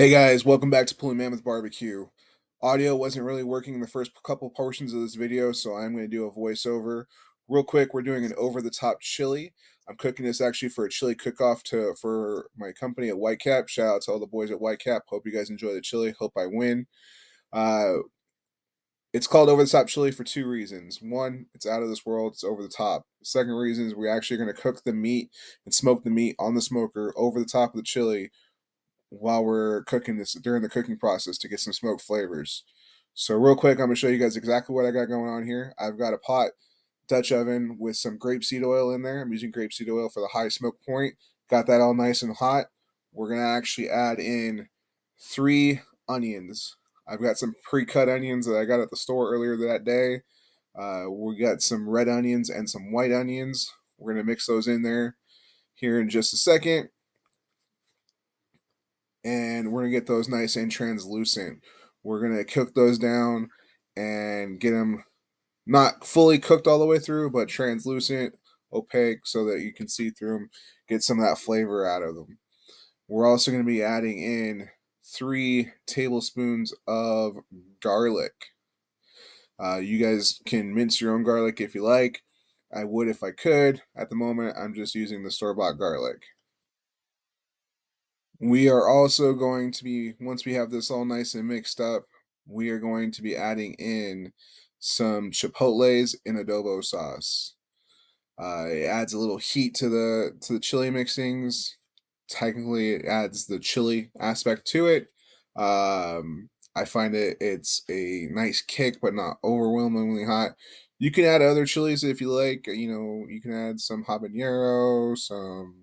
Hey guys, welcome back to Pulling Mammoth Barbecue. Audio wasn't really working in the first couple portions of this video, so I'm going to do a voiceover. Real quick, we're doing an over-the-top chili. I'm cooking this actually for a chili cook-off for my company at Whitecap. Shout out to all the boys at Whitecap. Hope you guys enjoy the chili. Hope I win. Uh, it's called over the top chili for two reasons. One, it's out of this world, it's over the top. The second reason is we're actually going to cook the meat and smoke the meat on the smoker over the top of the chili while we're cooking this during the cooking process to get some smoked flavors. So real quick, I'm gonna show you guys exactly what I got going on here. I've got a pot Dutch oven with some grapeseed oil in there. I'm using grapeseed oil for the high smoke point. Got that all nice and hot. We're gonna actually add in 3 onions. I've got some pre-cut onions that I got at the store earlier that day. We got some red onions and some white onions. We're gonna mix those in there here in just a second, and we're gonna get those nice and translucent. We're gonna cook those down and get them not fully cooked all the way through, but translucent, opaque, so that you can see through them, get some of that flavor out of them. We're also gonna be adding in 3 tablespoons of garlic. You guys can mince your own garlic if you like. I would if I could. At the moment, I'm just using the store-bought garlic. We are also going to be, once we have this all nice and mixed up, we are going to be adding in some Chipotles in adobo sauce. It adds a little heat to the chili mixings. Technically, it adds the chili aspect to it. I find it's a nice kick, but not overwhelmingly hot. You can add other chilies if you like. You can add some habanero, some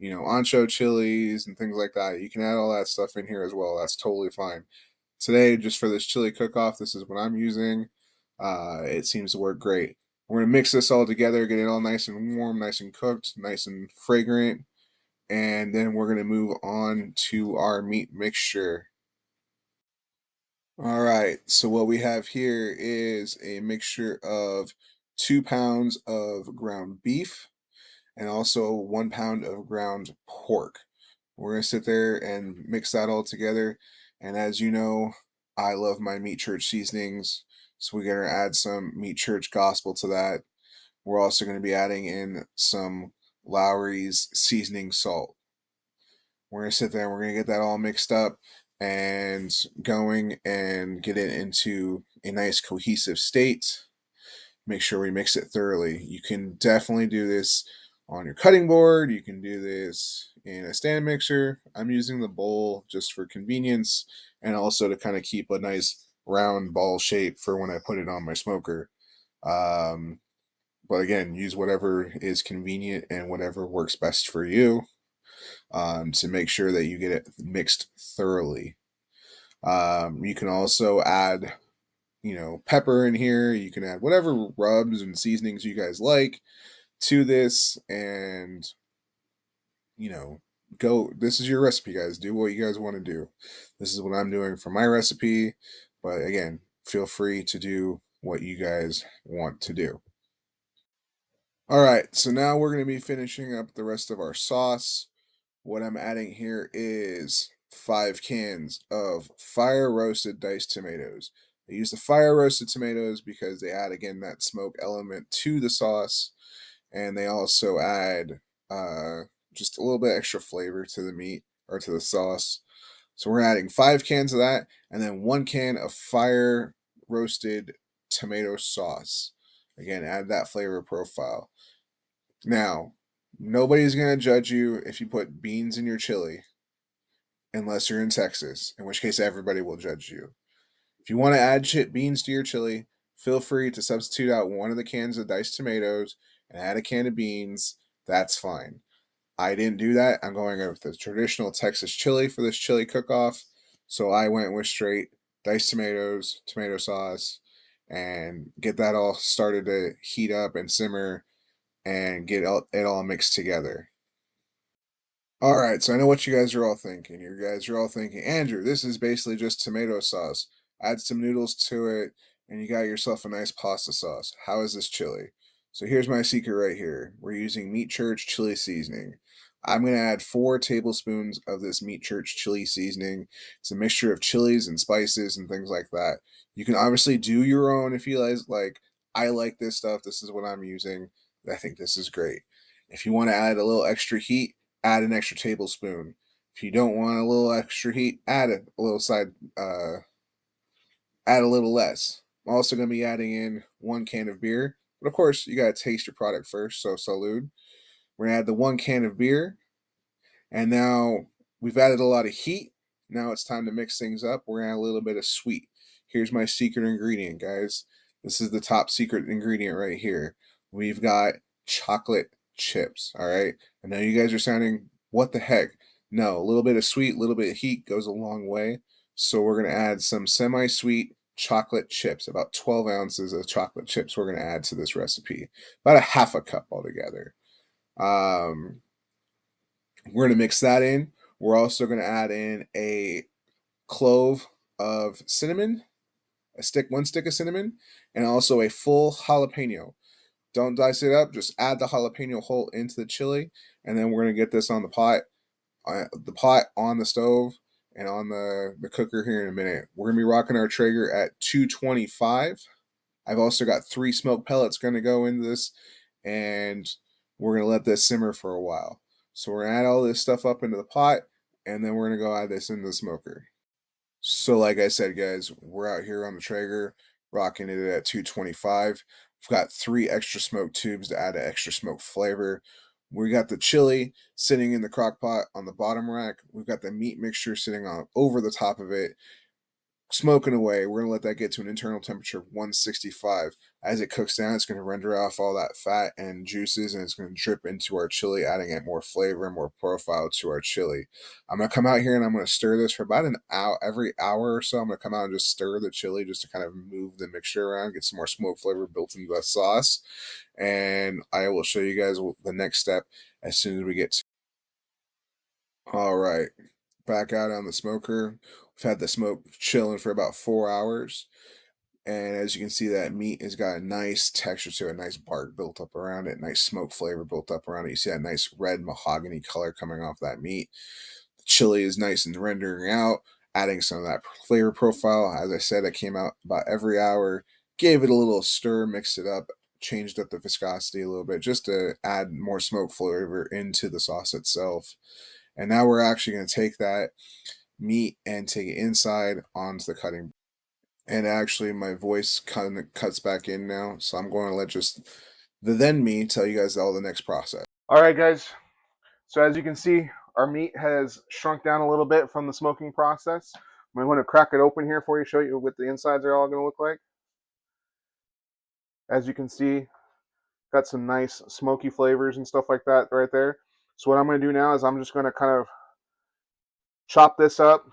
ancho chilies and things like that. You can add all that stuff in here as well. That's totally fine. Today, just for this chili cook-off, this is what I'm using. It seems to work great. We're gonna mix this all together, get it all nice and warm, nice and cooked, nice and fragrant, and then we're gonna move on to our meat mixture. All right, so what we have here is a mixture of 2 pounds of ground beef and also 1 pound of ground pork. We're gonna sit there and mix that all together. And as you know, I love my meat church seasonings, so we're gonna add some meat church gospel to that. We're also gonna be adding in some Lowry's seasoning salt. We're gonna sit there and we're gonna get that all mixed up and going and get it into a nice cohesive state. Make sure we mix it thoroughly. You can definitely do this on your cutting board. You can do this in a stand mixer. I'm using the bowl just for convenience and also to kind of keep a nice round ball shape for when I put it on my smoker. Um, but again, use whatever is convenient and whatever works best for you, to make sure that you get it mixed thoroughly. You can also add pepper in here. You can add whatever rubs and seasonings you guys like to this, and you know, go. This is your recipe, guys. Do what you guys want to do. This is what I'm doing for my recipe, but again, feel free to do what you guys want to do. All right, so now we're going to be finishing up the rest of our sauce. What I'm adding here is 5 cans of fire roasted diced tomatoes. I use the fire roasted tomatoes because they add again that smoke element to the sauce, and they also add uh, just a little bit extra flavor to the meat or to the sauce. So we're adding 5 cans of that, and then 1 can of fire roasted tomato sauce. Again, add that flavor profile. Now, nobody's gonna judge you if you put beans in your chili, unless you're in Texas, in which case everybody will judge you. If you want to add beans to your chili, feel free to substitute out one of the cans of diced tomatoes and add a can of beans. That's fine. I didn't do that. I'm going with the traditional Texas chili for this chili cook-off. So I went with straight diced tomatoes, tomato sauce, and get that all started to heat up and simmer and get it all mixed together. All right, so I know what you guys are all thinking. You guys are all thinking, Andrew, this is basically just tomato sauce. Add some noodles to it, and you got yourself a nice pasta sauce. How is this chili? So here's my secret right here. We're using Meat Church chili seasoning. I'm going to add 4 tablespoons of this Meat Church chili seasoning. It's a mixture of chilies and spices and things like that. You can obviously do your own if you guys like. I like this stuff. This is what I'm using. I think this is great. If you want to add a little extra heat, add an extra tablespoon. If you don't want a little extra heat, uh, add a little less. I'm also going to be adding in 1 can of beer, but of course you got to taste your product first. So salud. We're gonna add the 1 can of beer, and now we've added a lot of heat. Now it's time to mix things up. We're gonna add a little bit of sweet. Here's my secret ingredient, guys. This is the top secret ingredient right here. We've got chocolate chips. All right. I know you guys are sounding, what the heck? No, a little bit of sweet, a little bit of heat goes a long way. So we're gonna add some semi-sweet chocolate chips, about 12 ounces of chocolate chips. We're gonna add to this recipe, about a half a cup altogether. Um, we're gonna mix that in. We're also gonna add in a clove of cinnamon, 1 stick of cinnamon, and also a full jalapeno. Don't dice it up. Just add the jalapeno whole into the chili, and then we're gonna get this on the pot on the stove, and on the cooker here in a minute. We're gonna be rocking our Traeger at 225. I've also got 3 smoked pellets gonna go into this, and we're gonna let this simmer for a while. So we're gonna add all this stuff up into the pot, and then we're gonna go add this into the smoker. So like I said, guys, we're out here on the Traeger, rocking it at 225. We've got 3 extra smoke tubes to add an extra smoke flavor. We got the chili sitting in the crock pot on the bottom rack. We've got the meat mixture sitting on over the top of it, smoking away. We're gonna let that get to an internal temperature of 165. As it cooks down, it's gonna render off all that fat and juices, and it's gonna drip into our chili, adding it more flavor and more profile to our chili. I'm gonna come out here and I'm gonna stir this for about an hour. Every hour or so, I'm gonna come out and just stir the chili just to kind of move the mixture around, get some more smoke flavor built into the sauce. And I will show you guys the next step as soon as we get to. All right, back out on the smoker. We've had the smoke chilling for about 4 hours. And as you can see, that meat has got a nice texture to it, nice bark built up around it, nice smoke flavor built up around it. You see that nice red mahogany color coming off that meat. The chili is nice and rendering out, adding some of that flavor profile. As I said, it came out about every hour, gave it a little stir, mixed it up, changed up the viscosity a little bit just to add more smoke flavor into the sauce itself. And now we're actually going to take that meat and take it inside onto the cutting. And actually, my voice kind of cuts back in now, so I'm going to let just the then me tell you guys all the next process. All right, guys. So as you can see, our meat has shrunk down a little bit from the smoking process. I'm going to crack it open here for you, show you what the insides are all going to look like. As you can see, got some nice smoky flavors and stuff like that right there. So what I'm going to do now is I'm just going to kind of chop this up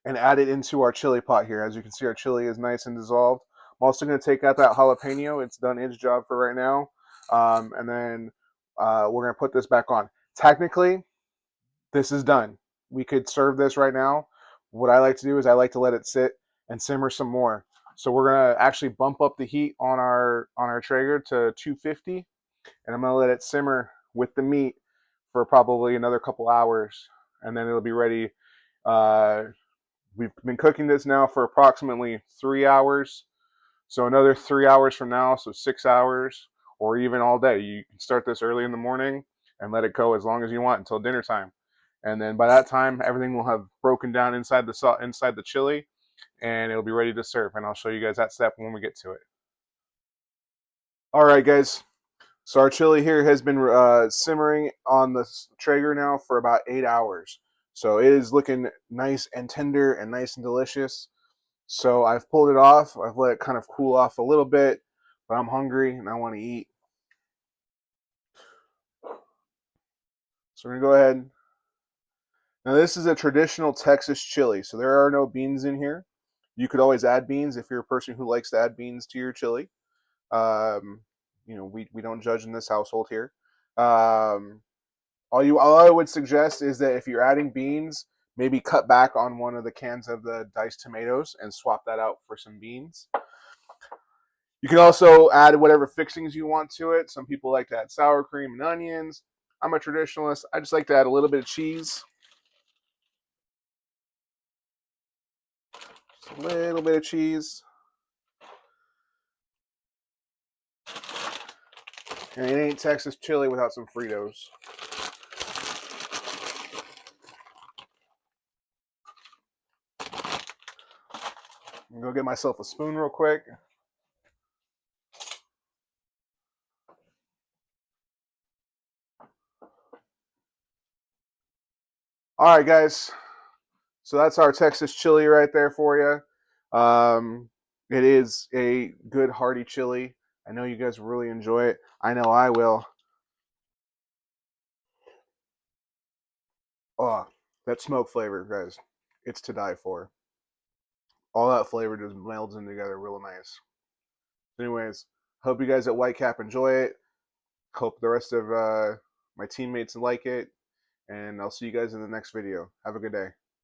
and add it into our chili pot here. As you can see, our chili is nice and dissolved. I'm also going to take out that jalapeno. It's done its job for right now. And then we're going to put this back on. Technically, this is done. We could serve this right now. What I like to do is I like to let it sit and simmer some more. So we're gonna actually bump up the heat on our Traeger to 250, and I'm gonna let it simmer with the meat for probably another couple hours, and then it'll be ready. Uh, we've been cooking this now for approximately 3 hours. So another 3 hours from now, so 6 hours, or even all day. You can start this early in the morning and let it go as long as you want until dinner time. And then by that time, everything will have broken down inside the chili, and it'll be ready to serve. And I'll show you guys that step when we get to it. All right, guys. So our chili here has been simmering on the Traeger now for about 8 hours. So it is looking nice and tender and nice and delicious. So I've pulled it off. I've let it kind of cool off a little bit, but I'm hungry and I want to eat. So we're going to go ahead. Now this is a traditional Texas chili, so there are no beans in here. You could always add beans if you're a person who likes to add beans to your chili. Um, we don't judge in this household here. Um, all I would suggest is that if you're adding beans, maybe cut back on one of the cans of the diced tomatoes and swap that out for some beans. You can also add whatever fixings you want to it. Some people like to add sour cream and onions. I'm a traditionalist. I just like to add a little bit of cheese. Just a little bit of cheese. And it ain't Texas chili without some Fritos. I'm gonna go get myself a spoon real quick. All right, guys. So that's our Texas chili right there for you. It is a good hearty chili. I know you guys really enjoy it. I know I will. Oh, that smoke flavor, guys. It's to die for. All that flavor just melds in together real nice. Anyways, hope you guys at Whitecap enjoy it. Hope the rest of my teammates like it. And I'll see you guys in the next video. Have a good day.